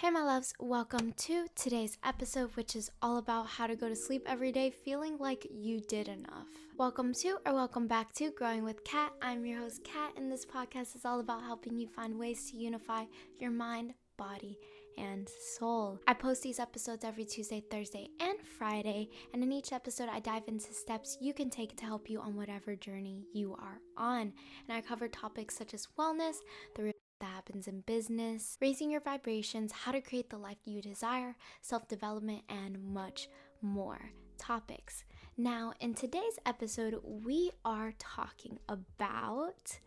Hey my loves, welcome to today's episode, which is all about how to go to sleep every day feeling like you did enough. Welcome to or welcome back to Growing with Kat. I'm your host Kat, and this podcast is all about helping you find ways to unify your mind, body, and soul. I post these episodes every Tuesday, Thursday, and Friday, and in each episode I dive into steps you can take to help you on whatever journey you are on. And I cover topics such as wellness, the that happens in business, raising your vibrations, how to create the life you desire, self-development, and much more topics. Now, in today's episode, we are talking about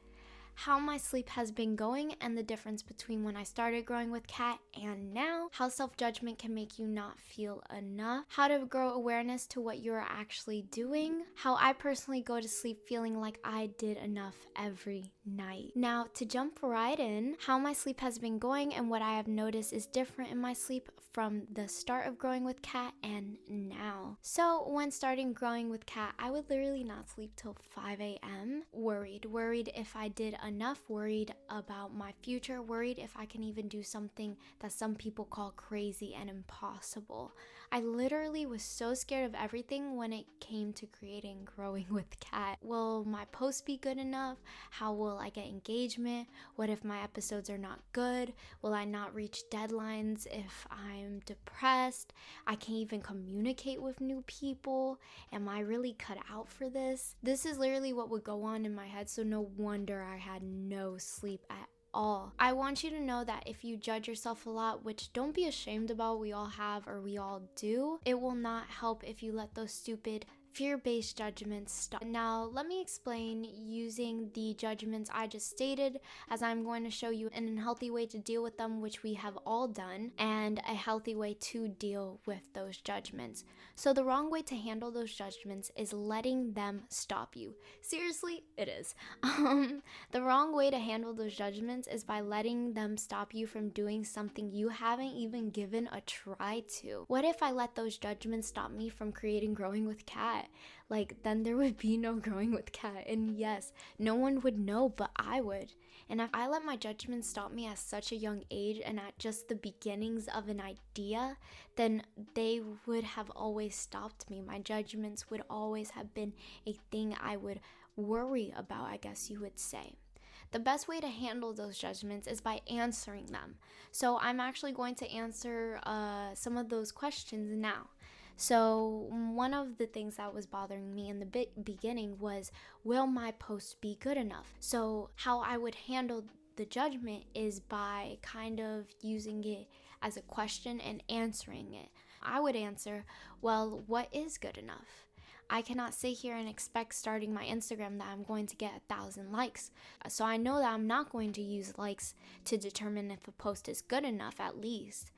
how my sleep has been going and the difference between when I started growing with Kat and now, how self-judgment can make you not feel enough, how to grow awareness to what you're actually doing, how I personally go to sleep feeling like I did enough every night. Now, to jump right in, how my sleep has been going and what I have noticed is different in my sleep from the start of growing with Kat and now. So when starting growing with Kat, I would literally not sleep till 5 a.m. Worried if I did enough, worried about my future, worried if I can even do something that some people call crazy and impossible. I literally was so scared of everything when it came to creating Growing with Kat. Will my posts be good enough? How will I get engagement? What if my episodes are not good? Will I not reach deadlines if I'm depressed? I can't even communicate with new people. Am I really cut out for this? This is literally what would go on in my head, so no wonder I had no sleep at all. I want you to know that if you judge yourself a lot, which don't be ashamed about, we all have or we all do, it will not help if you let those stupid fear-based judgments stop. Now, let me explain using the judgments I just stated, as I'm going to show you an unhealthy way to deal with them, which we have all done, and a healthy way to deal with those judgments. So the wrong way to handle those judgments is letting them stop you. Seriously, it is. The wrong way to handle those judgments is by letting them stop you from doing something you haven't even given a try to. What if I let those judgments stop me from creating Growing with Kat? Then there would be no Growing with Kat. And yes, no one would know, but I would. And if I let my judgments stop me at such a young age and at just the beginnings of an idea, then they would have always stopped me. My judgments would always have been a thing I would worry about, I guess you would say. The best way to handle those judgments is by answering them. So I'm actually going to answer some of those questions now. So one of the things that was bothering me in the beginning was, will my post be good enough? So how I would handle the judgment is by kind of using it as a question and answering it. I would answer, well, what is good enough? I cannot sit here and expect starting my Instagram that I'm going to get 1,000 likes. So I know that I'm not going to use likes to determine if a post is good enough, at least.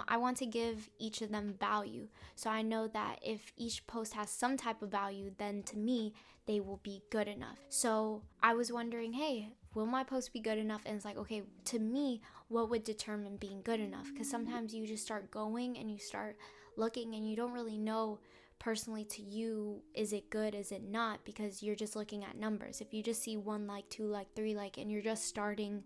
I want to give each of them value. So I know that if each post has some type of value, then to me, they will be good enough. So I was wondering, hey, will my post be good enough? And it's like, okay, to me, what would determine being good enough? Because sometimes you just start going and you start looking and you don't really know personally to you, is it good, is it not? Because you're just looking at numbers. If you just see 1 like, 2 like, 3 like, and you're starting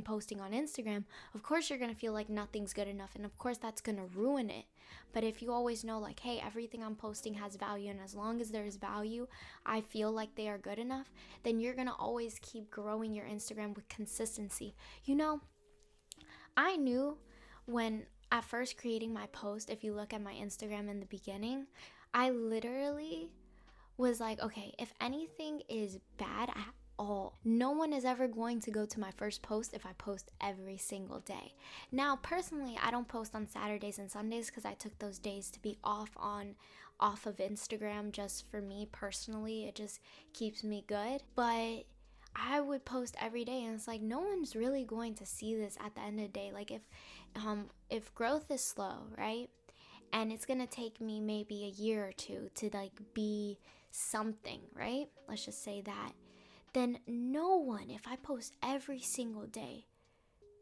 posting on Instagram, of course you're going to feel like nothing's good enough, and of course that's going to ruin it. But if you always know like, hey, everything I'm posting has value, and as long as there's value, I feel like they are good enough, then you're going to always keep growing your Instagram with consistency. You know, I knew when at first creating my post, if you look at my Instagram in the beginning, I literally was like, okay, if anything is bad at all, no one is ever going to go to my first post if I post every single day. Now, personally, I don't post on Saturdays and Sundays because I took those days to be off of Instagram just for me personally. It just keeps me good. But I would post every day, and it's like, no one's really going to see this at the end of the day. Like if growth is slow, right? And it's gonna take me maybe a year or two to be something, right? Let's just say that. Then no one, if I post every single day,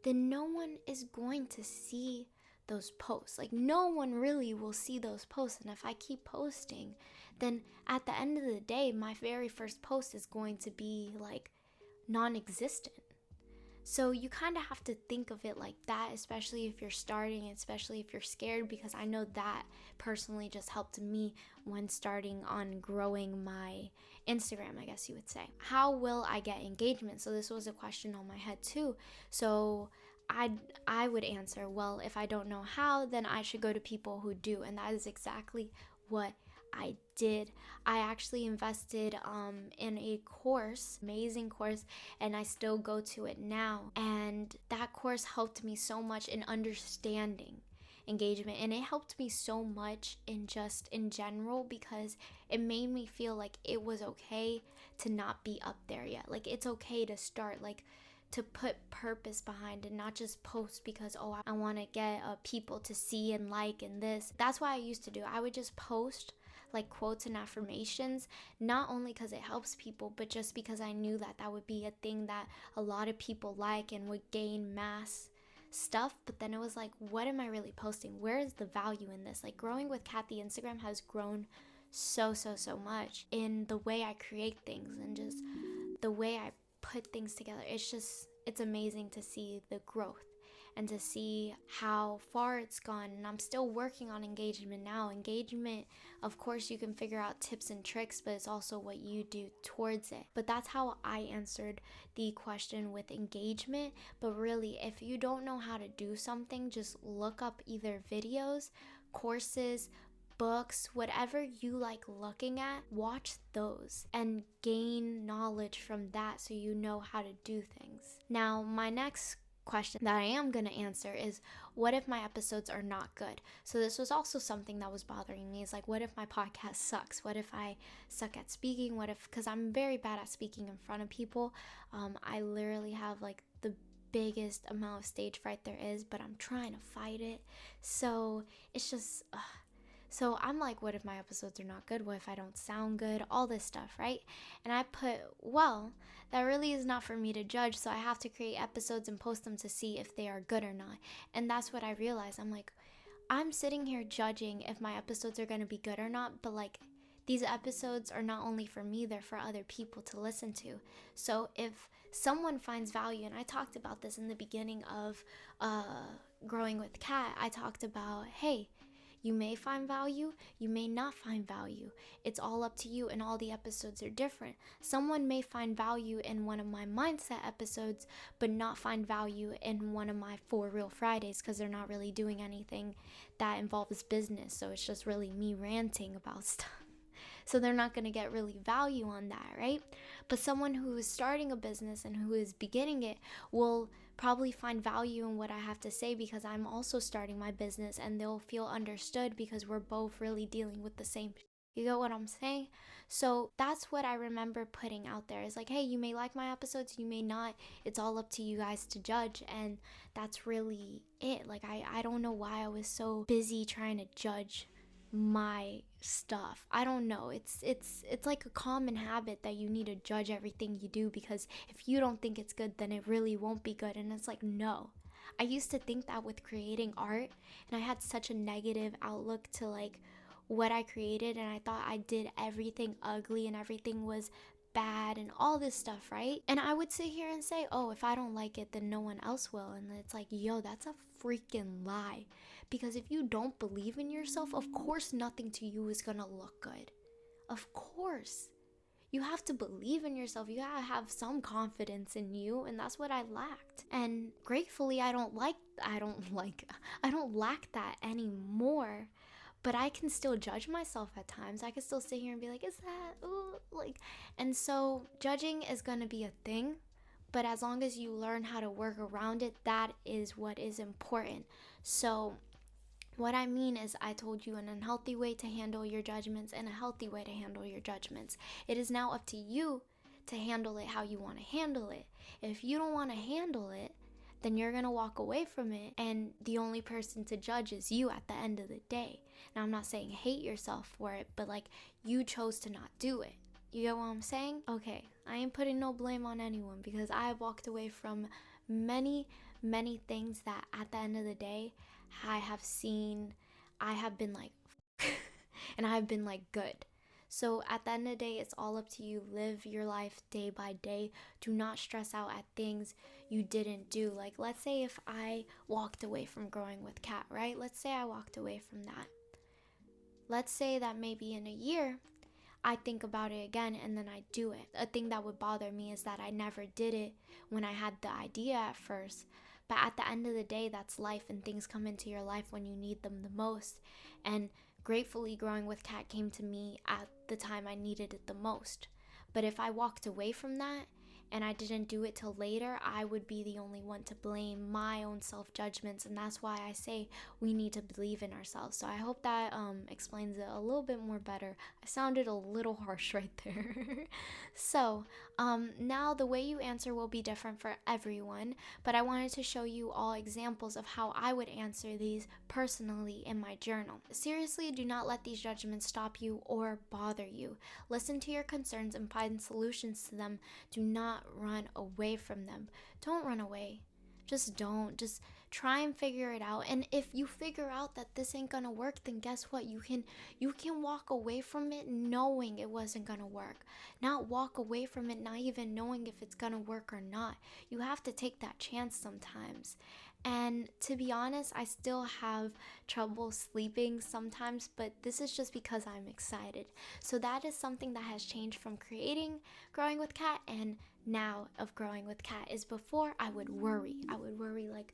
then no one is going to see those posts. No one really will see those posts. And if I keep posting, then at the end of the day, my very first post is going to be non-existent. So you kind of have to think of it like that, especially if you're starting, especially if you're scared, because I know that personally just helped me when starting on growing my Instagram, I guess you would say. How will I get engagement? So this was a question on my head too. So I would answer, well, if I don't know how, then I should go to people who do. And that is exactly what I did. I actually invested in a course, amazing course, and I still go to it now. And that course helped me so much in understanding engagement, and it helped me so much in general, because it made me feel like it was okay to not be up there yet. Like, it's okay to start, like, to put purpose behind it, not just post because, oh, I want to get people to see and like and this. That's what I used to do. I would just post like quotes and affirmations, not only because it helps people, but just because I knew that that would be a thing that a lot of people like and would gain mass stuff. But then it was like, what am I really posting? Where is the value in this? Like, growing with Kat, the Instagram has grown so much in the way I create things and just the way I put things together. It's amazing to see the growth and to see how far it's gone. And I'm still working on engagement now. Engagement, of course, you can figure out tips and tricks, but it's also what you do towards it. But that's how I answered the question with engagement. But really, if you don't know how to do something, just look up either videos, courses, books, whatever you like looking at, watch those and gain knowledge from that so you know how to do things. Now, my next question that I am going to answer is, what if my episodes are not good? So this was also something that was bothering me, is like, what if my podcast sucks? What if I suck at speaking? What if, because I'm very bad at speaking in front of people. I literally have like the biggest amount of stage fright there is, but I'm trying to fight it. So it's just so I'm like, what if my episodes are not good? What if I don't sound good? All this stuff, right? And I put, well, that really is not for me to judge, so I have to create episodes and post them to see if they are good or not. And that's what I realized. I'm like, I'm sitting here judging if my episodes are going to be good or not, but like, these episodes are not only for me, they're for other people to listen to. So if someone finds value, and I talked about this in the beginning of Growing with Kat, I talked about, hey, you may find value, you may not find value. It's all up to you, and all the episodes are different. Someone may find value in one of my mindset episodes, but not find value in one of my For Real Fridays, because they're not really doing anything that involves business. So it's just really me ranting about stuff. So they're not going to get really value on that, right? But someone who is starting a business and who is beginning it will probably find value in what I have to say, because I'm also starting my business, and they'll feel understood because we're both really dealing with the same. You get what I'm saying? So that's what I remember putting out there, is like, hey, you may like my episodes, you may not. It's all up to you guys to judge. And that's really it. Like, I don't know why I was so busy trying to judge my stuff. I don't know. It's like a common habit that you need to judge everything you do, because if you don't think it's good, then it really won't be good. And it's like, no. I used to think that with creating art, and I had such a negative outlook to like what I created, and I thought I did everything ugly and everything was bad and all this stuff, right? And I would sit here and say, oh, if I don't like it, then no one else will. And it's like, yo, that's a freaking lie. Because if you don't believe in yourself, of course nothing to you is gonna look good. Of course. You have to believe in yourself. You gotta have some confidence in you, and that's what I lacked. And gratefully, I don't lack that anymore. But I can still judge myself at times. I can still sit here and be like, is that, ooh, like, and so judging is gonna be a thing. But as long as you learn how to work around it, that is what is important. So what I mean is, I told you an unhealthy way to handle your judgments and a healthy way to handle your judgments. It is now up to you to handle it how you want to handle it. If you don't want to handle it, then you're going to walk away from it, and the only person to judge is you at the end of the day. Now, I'm not saying hate yourself for it, but like, you chose to not do it. You get what I'm saying? Okay, I ain't putting no blame on anyone, because I have walked away from many things that at the end of the day, I have been like, and I have been like, good. So at the end of the day, it's all up to you. Live your life day by day. Do not stress out at things you didn't do. Like, let's say if I walked away from growing with Kat, right? Let's say I walked away from that. Let's say that maybe in a year, I think about it again and then I do it. A thing that would bother me is that I never did it when I had the idea at first. But at the end of the day, that's life, and things come into your life when you need them the most. And gratefully, growing with Kat came to me at the time I needed it the most. But if I walked away from that and I didn't do it till later, I would be the only one to blame my own self-judgments. And that's why I say we need to believe in ourselves. So I hope that explains it a little bit more better. I sounded a little harsh right there. So now the way you answer will be different for everyone, but I wanted to show you all examples of how I would answer these personally in my journal. Seriously, do not let these judgments stop you or bother you. Listen to your concerns and find solutions to them. Do not run away from them. Don't run away. Just don't. Just try and figure it out. And if you figure out that this ain't gonna work, then guess what? You can walk away from it knowing it wasn't gonna work. Not walk away from it not even knowing if it's gonna work or not. You have to take that chance sometimes. And to be honest, I still have trouble sleeping sometimes, but this is just because I'm excited. So that is something that has changed from creating Growing with Kat and now of Growing with Kat. Is before I would worry. Like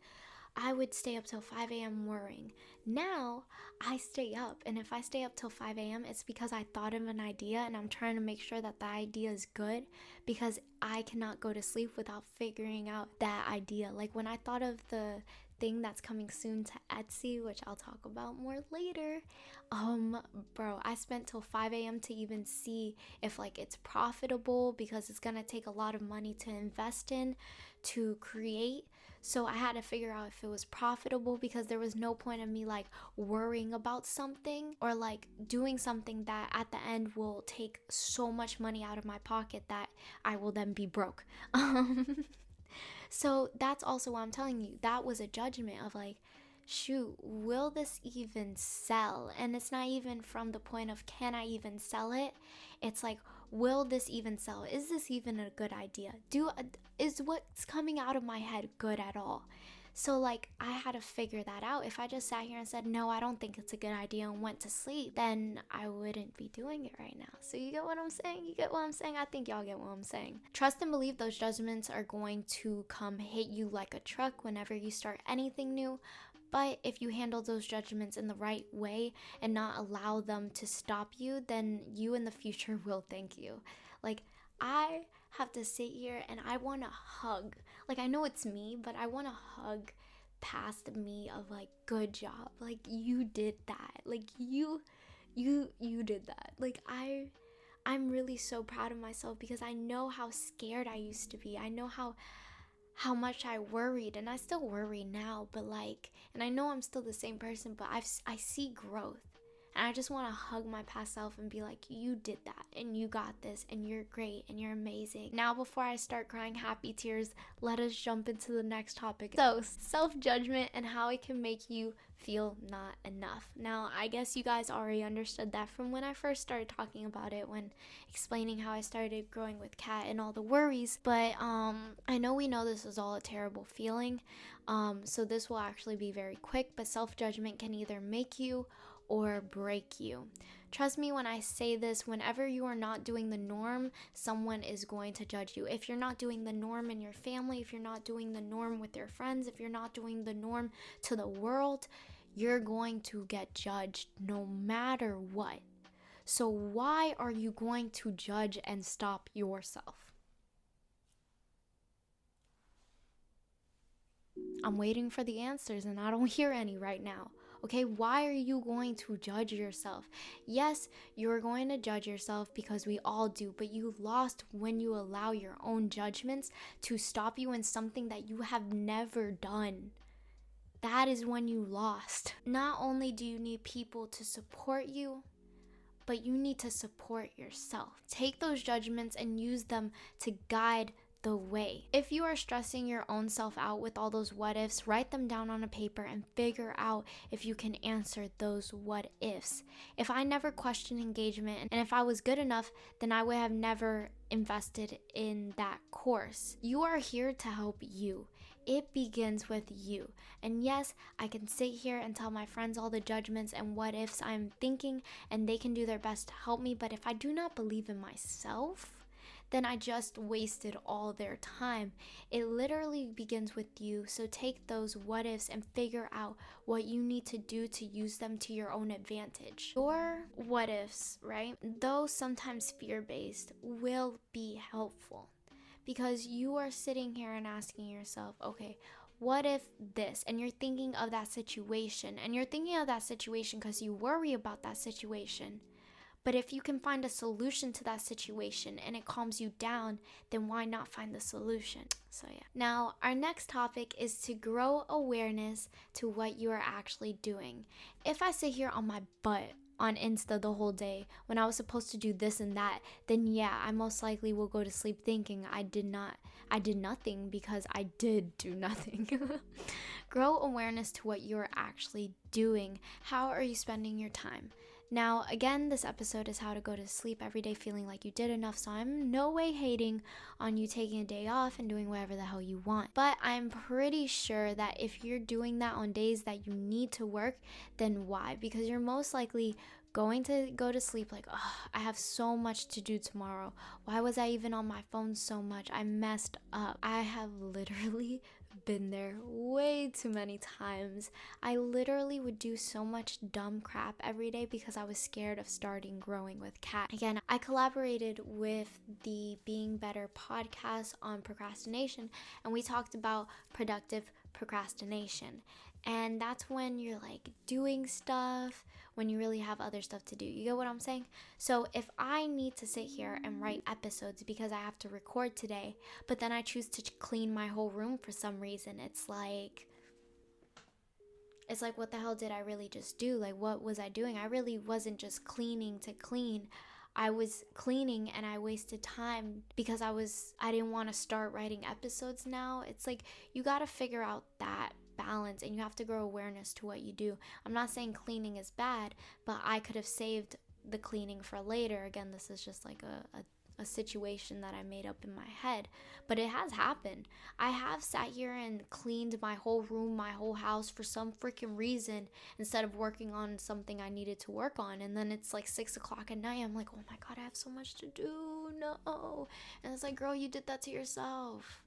I would stay up till 5 a.m. worrying. Now I stay up, and if I stay up till 5 a.m., it's because I thought of an idea and I'm trying to make sure that the idea is good, because I cannot go to sleep without figuring out that idea. Like when I thought of the thing that's coming soon to Etsy, which I'll talk about more later, bro, I spent till 5 a.m. to even see if like it's profitable, because it's gonna take a lot of money to invest in to create. So I had to figure out if it was profitable, because there was no point of me like worrying about something or like doing something that at the end will take so much money out of my pocket that I will then be broke. So that's also why I'm telling you, that was a judgment of like, shoot, will this even sell? And it's not even from the point of can I even sell it? It's like, will this even sell? Is this even a good idea? Is what's coming out of my head good at all? So like I had to figure that out. If I just sat here and said, no, I don't think it's a good idea, and went to sleep, then I wouldn't be doing it right now. So you get what I'm saying? You get what I'm saying? I think y'all get what I'm saying. Trust and believe those judgments are going to come hit you like a truck whenever you start anything new. But if you handle those judgments in the right way and not allow them to stop you, then you in the future will thank you. Like, I have to sit here and I want to hug. Like, I know it's me, but I want to hug past me of like, good job. Like, you did that. Like, you did that. Like, I'm really so proud of myself, because I know how scared I used to be. I know how much I worried, and I still worry now, but like, and I know I'm still the same person, but I see growth. And I just want to hug my past self and be like, you did that, and you got this, and you're great, and you're amazing. Now, before I start crying happy tears, let us jump into the next topic. So, self-judgment and how it can make you feel not enough. Now, I guess you guys already understood that from when I first started talking about it, when explaining how I started growing with Kat and all the worries. But I know we know this is all a terrible feeling. So this will actually be very quick, but self-judgment can either make you or break you. Trust me when I say this, whenever you are not doing the norm, someone is going to judge you. If you're not doing the norm in your family, if you're not doing the norm with your friends, if you're not doing the norm to the world, you're going to get judged no matter what. So why are you going to judge and stop yourself? I'm waiting for the answers and I don't hear any right now. Okay, why are you going to judge yourself? Yes, you're going to judge yourself because we all do, but you lost when you allow your own judgments to stop you in something that you have never done. That is when you lost. Not only do you need people to support you, but you need to support yourself. Take those judgments and use them to guide the way. If you are stressing your own self out with all those what ifs, write them down on a paper and figure out if you can answer those what ifs. If I never questioned engagement and if I was good enough, then I would have never invested in that course. You are here to help you. It begins with you. And yes, I can sit here and tell my friends all the judgments and what ifs I'm thinking, and they can do their best to help me. But if I do not believe in myself, then I just wasted all their time. It literally begins with you. So take those what ifs and figure out what you need to do to use them to your own advantage. Your what ifs, right, though sometimes fear-based, will be helpful. Because you are sitting here and asking yourself, okay, what if this? And you're thinking of that situation. And you're thinking of that situation because you worry about that situation. But if you can find a solution to that situation and it calms you down, then why not find the solution? So yeah. Now, our next topic is to grow awareness to what you are actually doing. If I sit here on my butt on Insta the whole day when I was supposed to do this and that, then yeah, I most likely will go to sleep thinking I did nothing because I did do nothing. Grow awareness to what you're actually doing. How are you spending your time? Now, again, this episode is how to go to sleep every day feeling like you did enough, so I'm no way hating on you taking a day off and doing whatever the hell you want. But I'm pretty sure that if you're doing that on days that you need to work, then why? Because you're most likely going to go to sleep like, oh, I have so much to do tomorrow. Why was I even on my phone so much? I messed up. I have literally been there way too many times. I literally would do so much dumb crap every day because I was scared of starting growing with Kat. Again, I collaborated with the Being Better podcast on procrastination, and we talked about productive procrastination. And that's when you're like doing stuff when you really have other stuff to do. You get what I'm saying? So if I need to sit here and write episodes because I have to record today, but then I choose to clean my whole room for some reason, it's like, what the hell did I really just do? Like, what was I doing? I really wasn't just cleaning to clean. I was cleaning and I wasted time because I didn't want to start writing episodes now. It's like, you got to figure out that balance and you have to grow awareness to what you do. I'm not saying cleaning is bad, but I could have saved the cleaning for later. Again, this is just like a situation that I made up in my head, but it has happened. I have sat here and cleaned my whole room, my whole house for some freaking reason instead of working on something I needed to work on. And then it's like 6 o'clock at night. I'm like, oh my God, I have so much to do. No. And it's like, girl, you did that to yourself.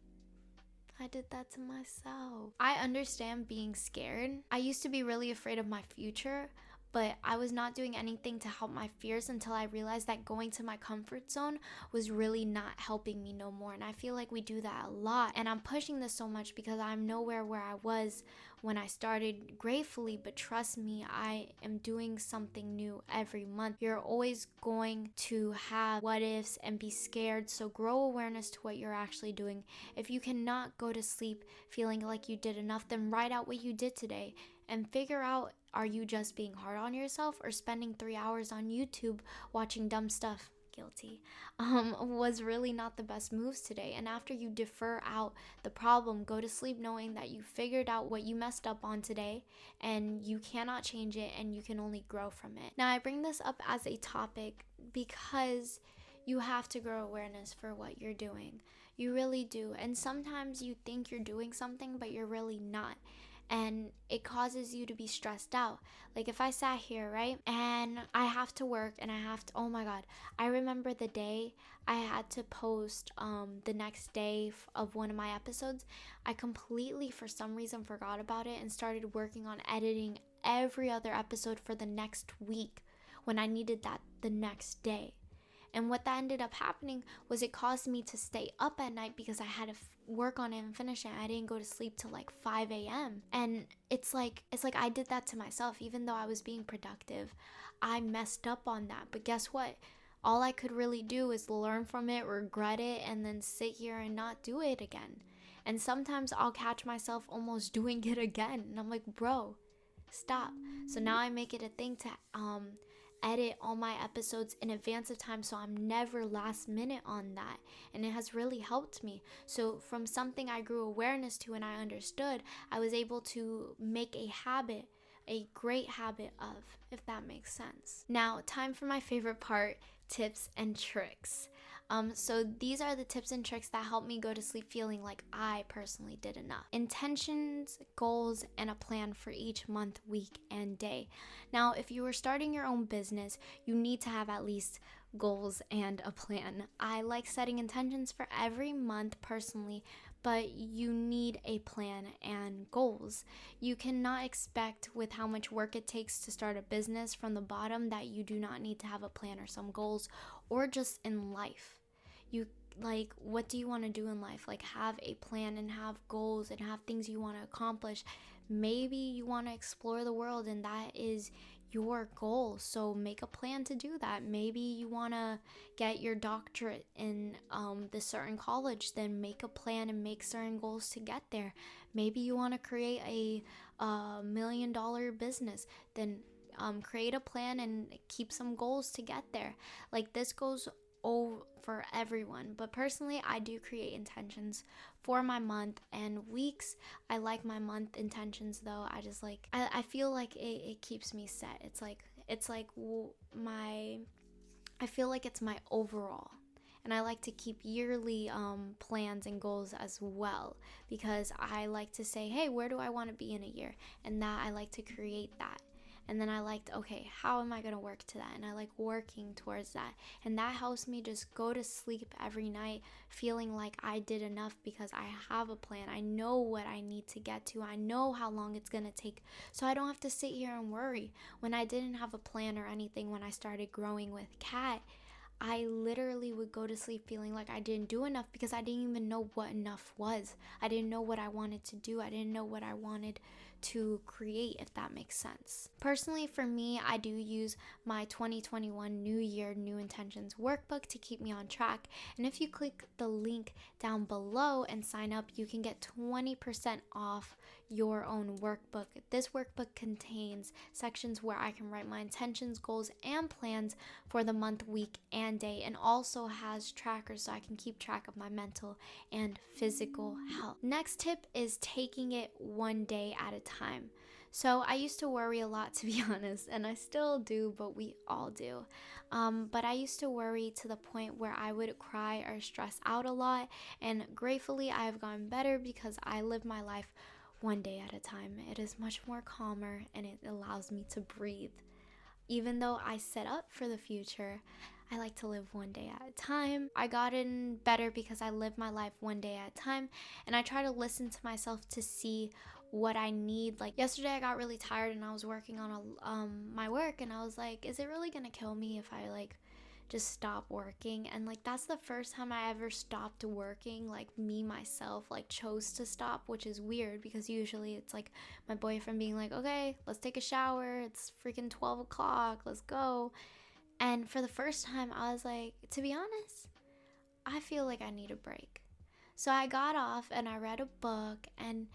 I did that to myself. I understand being scared. I used to be really afraid of my future, but I was not doing anything to help my fears until I realized that going to my comfort zone was really not helping me no more. And I feel like we do that a lot. And I'm pushing this so much because I'm nowhere where I was when I started, gratefully, but trust me, I am doing something new every month. You're always going to have what ifs and be scared, so grow awareness to what you're actually doing. If you cannot go to sleep feeling like you did enough, then write out what you did today and figure out, are you just being hard on yourself or spending 3 hours on YouTube watching dumb stuff? Guilty. Was really not the best moves today. And after you defer out the problem, go to sleep knowing that you figured out what you messed up on today and you cannot change it and you can only grow from it. Now, I bring this up as a topic because you have to grow awareness for what you're doing. You really do. And sometimes you think you're doing something, but you're really not. And it causes you to be stressed out. Like if I sat here, right, and I have to work and oh my God, I remember the day I had to post the next day of one of my episodes. I completely, for some reason, forgot about it and started working on editing every other episode for the next week when I needed that the next day. And what that ended up happening was it caused me to stay up at night because I had to work on it and finish it. I didn't go to sleep till like 5 a.m. And it's like I did that to myself. Even though I was being productive, I messed up on that. But guess what? All I could really do is learn from it, regret it, and then sit here and not do it again. And sometimes I'll catch myself almost doing it again. And I'm like, bro, stop. So now I make it a thing to edit all my episodes in advance of time, so I'm never last minute on that. And it has really helped me. So from something I grew awareness to and I understood, I was able to make a habit, a great habit of, if that makes sense. Now, time for my favorite part, tips and tricks. So these are the tips and tricks that help me go to sleep feeling like I personally did enough. Intentions, goals, and a plan for each month, week, and day. Now, if you are starting your own business, you need to have at least goals and a plan. I like setting intentions for every month personally, but you need a plan and goals. You cannot expect, with how much work it takes to start a business from the bottom, that you do not need to have a plan or some goals, or just in life. You like, what do you want to do in life? Like, have a plan and have goals and have things you want to accomplish. Maybe you want to explore the world and that is your goal, so make a plan to do that. Maybe you want to get your doctorate in this certain college, then make a plan and make certain goals to get there. Maybe you want to create a $1 million business, then create a plan and keep some goals to get there. Like, this goes for everyone, but personally I do create intentions for my month and weeks. I like my month intentions though. I feel like it keeps me set. I feel like it's my overall. And I like to keep yearly plans and goals as well, because I like to say, hey, where do I want to be in a year? And that I like to create that. And then I liked, okay, how am I going to work to that? And I like working towards that. And that helps me just go to sleep every night feeling like I did enough, because I have a plan. I know what I need to get to. I know how long it's going to take. So I don't have to sit here and worry. When I didn't have a plan or anything, when I started growing with Kat, I literally would go to sleep feeling like I didn't do enough, because I didn't even know what enough was. I didn't know what I wanted to do. I didn't know what I wanted to create, if that makes sense. Personally, for me, I do use my 2021 New Year New Intentions workbook to keep me on track. And if you click the link down below and sign up, you can get 20% off your own workbook. This workbook contains sections where I can write my intentions, goals, and plans for the month, week, and day, and also has trackers so I can keep track of my mental and physical health. Next tip is taking it one day at a time. So I used to worry a lot, to be honest, and I still do, but we all do. But I used to worry to the point where I would cry or stress out a lot, and gratefully I have gotten better because I live my life one day at a time. It is much more calmer and it allows me to breathe. Even though I set up for the future, I like to live one day at a time. I gotten better because I live my life one day at a time, and I try to listen to myself to see what I need. Like yesterday I got really tired and I was working on my work, and I was like, is it really gonna kill me if I like just stop working? And like, that's the first time I ever stopped working, like me myself like chose to stop, which is weird because usually it's like my boyfriend being like, okay, let's take a shower, it's freaking 12 o'clock, let's go. And for the first time I was like, to be honest, I feel like I need a break. So I got off and I read a book, and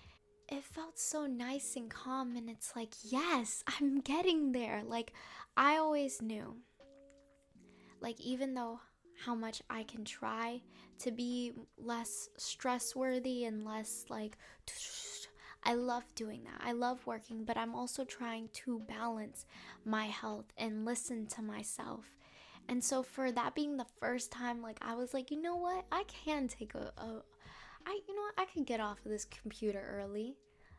it felt so nice and calm, and it's like, yes, I'm getting there. Like, I always knew, like, even though how much I can try to be less stress worthy and less like, I love doing that. I love working, but I'm also trying to balance my health and listen to myself. And so for that being the first time, like, I was like, you know what? I can take I can get off of this computer early.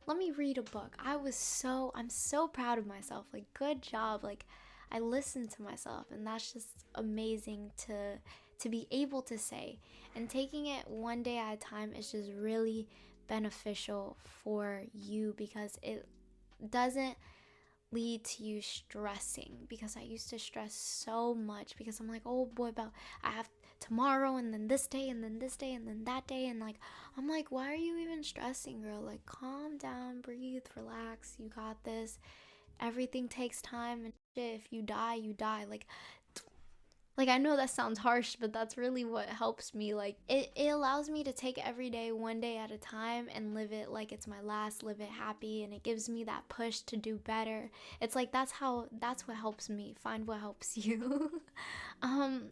Let me read a book. I'm so proud of myself. Like, good job. Like, I listened to myself, and that's just amazing to be able to say. And taking it one day at a time is just really beneficial for you, because it doesn't lead to you stressing, because I used to stress so much because I'm like, oh boy, about I have tomorrow and then this day and then this day and then that day, and like, I'm like, why are you even stressing, girl? Like, calm down, breathe, relax, you got this. Everything takes time, and shit, if you die, you die. Like, Like, I know that sounds harsh, but that's really what helps me. Like, it allows me to take every day one day at a time and live it like it's my last, live it happy, and it gives me that push to do better. It's like that's what helps me. Find what helps you. um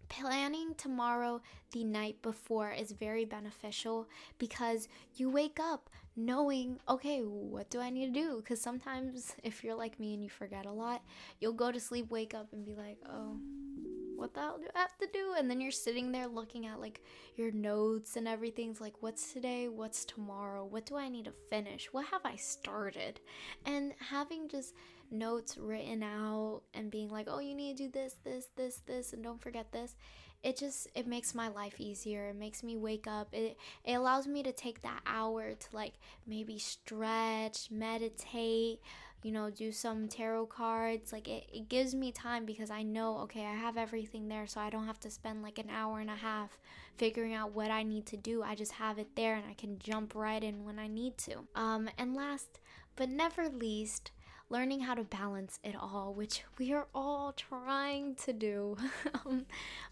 Planning tomorrow the night before is very beneficial because you wake up knowing, okay, what do I need to do? Because sometimes if you're like me and you forget a lot, you'll go to sleep, wake up, and be like, oh, what the hell do I have to do? And then you're sitting there looking at like your notes and everything's like, what's today? What's tomorrow? What do I need to finish? What have I started? And having just notes written out and being like, oh, you need to do this, and don't forget this. It makes my life easier. It makes me wake up. It allows me to take that hour to like maybe stretch, meditate, do some tarot cards. Like it gives me time because I know, okay, I have everything there, so I don't have to spend like an hour and a half figuring out what I need to do. I just have it there and I can jump right in when I need to. And last but never least, learning how to balance it all, which we are all trying to do.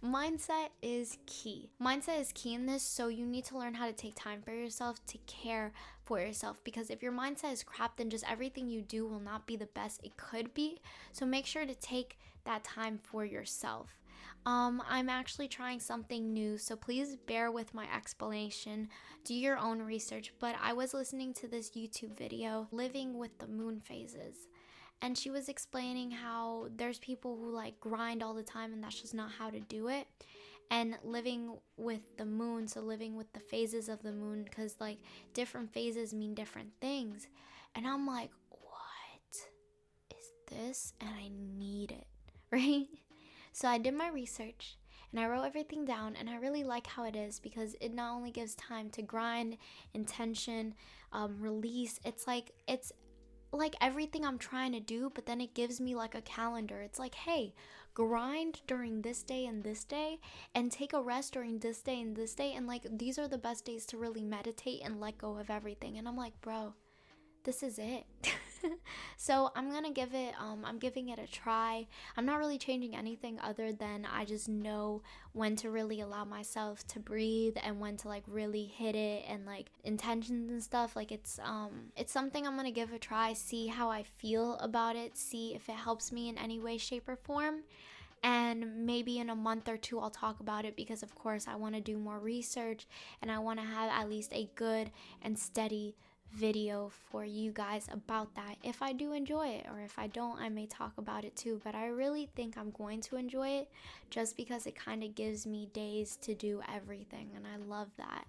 Mindset is key. Mindset is key in this, so you need to learn how to take time for yourself, to care for yourself, because if your mindset is crap, then just everything you do will not be the best it could be. So make sure to take that time for yourself. I'm actually trying something new, so please bear with my explanation. Do your own research, but I was listening to this YouTube video, Living with the Moon Phases. And she was explaining how there's people who like grind all the time and that's just not how to do it. And living with the moon, so living with the phases of the moon, because like different phases mean different things. And I'm like, what is this? And I need it, right? So I did my research and I wrote everything down, and I really like how it is because it not only gives time to grind, intention, release. It's like everything I'm trying to do, but then it gives me like a calendar. It's like, hey, grind during this day and take a rest during this day and this day, and like these are the best days to really meditate and let go of everything. And I'm like, bro, this is it. So I'm giving it a try. I'm not really changing anything other than I just know when to really allow myself to breathe and when to like really hit it, and like intentions and stuff. Like it's something I'm gonna give a try, see how I feel about it, see if it helps me in any way, shape, or form. And maybe in a month or two I'll talk about it, because of course I want to do more research and I want to have at least a good and steady video for you guys about that. If I do enjoy it, or if I don't, I may talk about it too, but I really think I'm going to enjoy it just because it kind of gives me days to do everything, and I love that.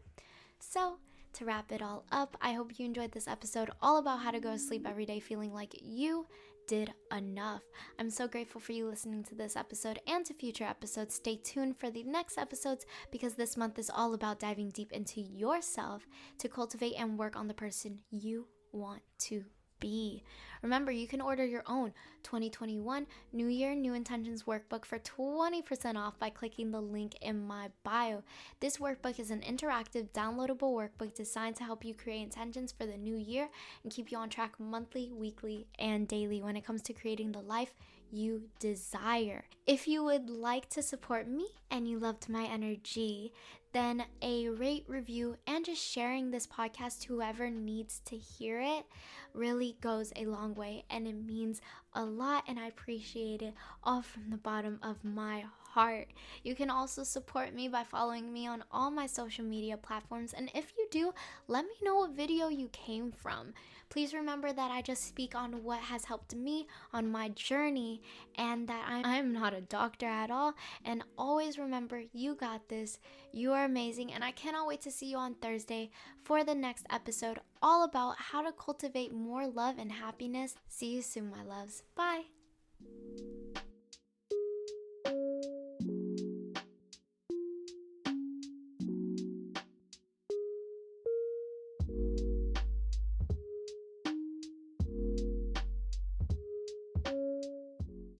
So to wrap it all up, I hope you enjoyed this episode all about how to go to sleep every day feeling like you did enough. I'm so grateful for you listening to this episode and to future episodes. Stay tuned for the next episodes, because this month is all about diving deep into yourself to cultivate and work on the person you want to be. Remember, you can order your own 2021 New Year, New Intentions workbook for 20% off by clicking the link in my bio. This workbook is an interactive, downloadable workbook designed to help you create intentions for the new year and keep you on track monthly, weekly, and daily when it comes to creating the life you desire. If you would like to support me and you loved my energy, then a rate, review, and just sharing this podcast to whoever needs to hear it really goes a long way, and it means a lot, and I appreciate it all from the bottom of my heart. You can also support me by following me on all my social media platforms, and if you do, let me know what video you came from. Please remember that I just speak on what has helped me on my journey, and that I'm not a doctor at all. And always remember, you got this, you are amazing, and I cannot wait to see you on Thursday for the next episode all about how to cultivate more love and happiness. See you soon, my loves. Bye.